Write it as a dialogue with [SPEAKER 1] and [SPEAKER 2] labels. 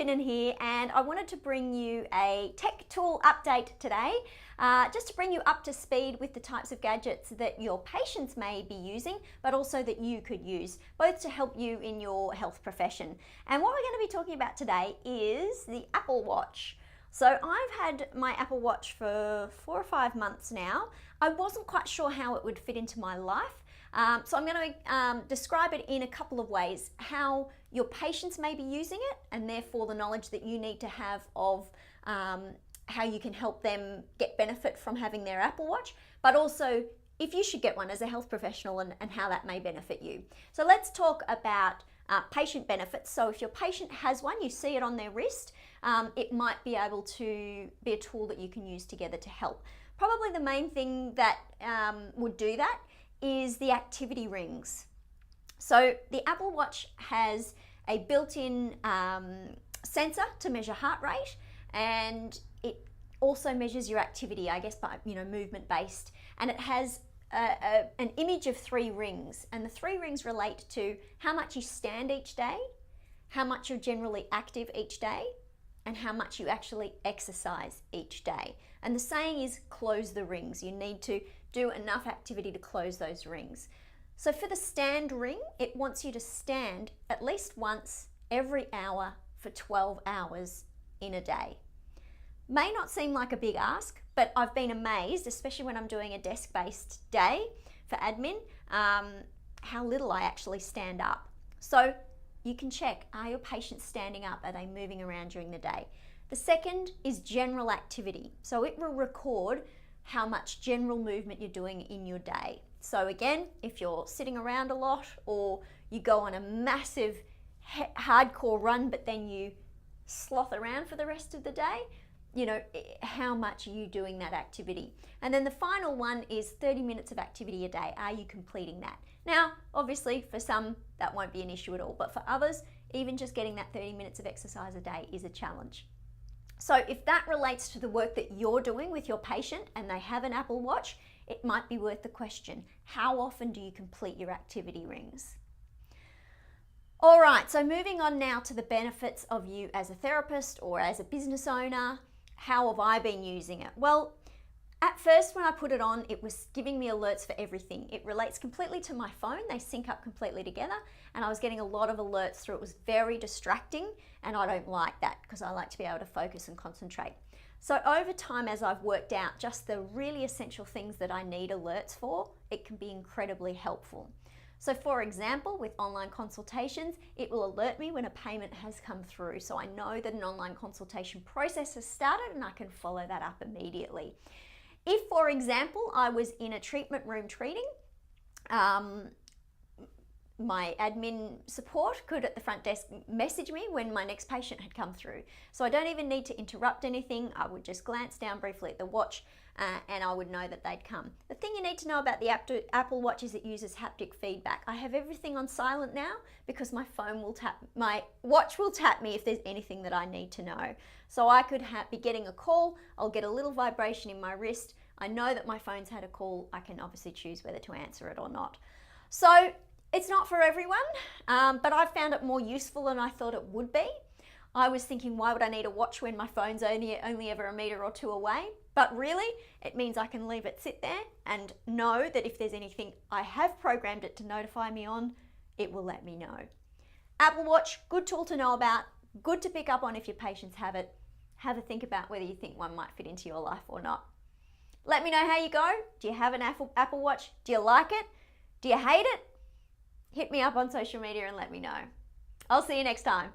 [SPEAKER 1] McKinnon here, and I wanted to bring you a tech tool update today, just to bring you up to speed with the types of gadgets that your patients may be using, but also that you could use, both to help you in your health profession. And what we're going to be talking about today is the Apple Watch. So I've had my Apple Watch for 4 or 5 months now. I wasn't quite sure how it would fit into my life. So I'm going to describe it in a couple of ways: how your patients may be using it, and therefore the knowledge that you need to have of how you can help them get benefit from having their Apple Watch, but also if you should get one as a health professional and how that may benefit you. So let's talk about patient benefits. So if your patient has one, you see it on their wrist, it might be able to be a tool that you can use together to help. Probably the main thing that would do that is the activity rings. So the Apple Watch has a built-in sensor to measure heart rate, and it also measures your activity, I guess, by movement based, and it has an image of 3 rings, and the 3 rings relate to how much you stand each day, how much you're generally active each day, and how much you actually exercise each day. And the saying is, close the rings. You need to do enough activity to close those rings. So for the stand ring, it wants you to stand at least once every hour for 12 hours in a day. May not seem like a big ask, but I've been amazed, especially when I'm doing a desk-based day for admin, how little I actually stand up. So you can check, are your patients standing up? Are they moving around during the day? The second is general activity. So it will record how much general movement you're doing in your day. So again, if you're sitting around a lot, or you go on a massive hardcore run, but then you sloth around for the rest of the day, how much are you doing that activity? And then the final one is 30 minutes of activity a day. Are you completing that? Now, obviously for some that won't be an issue at all, but for others, even just getting that 30 minutes of exercise a day is a challenge. So if that relates to the work that you're doing with your patient and they have an Apple Watch, it might be worth the question: how often do you complete your activity rings? All right, so moving on now to the benefits of you as a therapist or as a business owner. How have I been using it? Well, at first when I put it on, it was giving me alerts for everything. It relates completely to my phone. They sync up completely together, and I was getting a lot of alerts through. It was very distracting, and I don't like that because I like to be able to focus and concentrate. So over time, as I've worked out just the really essential things that I need alerts for, it can be incredibly helpful. So for example, with online consultations, it will alert me when a payment has come through. So I know that an online consultation process has started, and I can follow that up immediately. If, for example, I was in a treatment room treating, my admin support could at the front desk message me when my next patient had come through. So I don't even need to interrupt anything. I would just glance down briefly at the watch and I would know that they'd come. The thing you need to know about the Apple Watch is it uses haptic feedback. I have everything on silent now because my watch will tap me if there's anything that I need to know. So I could be getting a call, I'll get a little vibration in my wrist. I know that my phone's had a call. I can obviously choose whether to answer it or not. So it's not for everyone, but I've found it more useful than I thought it would be. I was thinking, why would I need a watch when my phone's only ever a meter or 2 away? But really, it means I can leave it sit there and know that if there's anything I have programmed it to notify me on, it will let me know. Apple Watch, good tool to know about, good to pick up on if your patients have it. Have a think about whether you think one might fit into your life or not. Let me know how you go. Do you have an Apple Watch? Do you like it? Do you hate it? Hit me up on social media and let me know. I'll see you next time.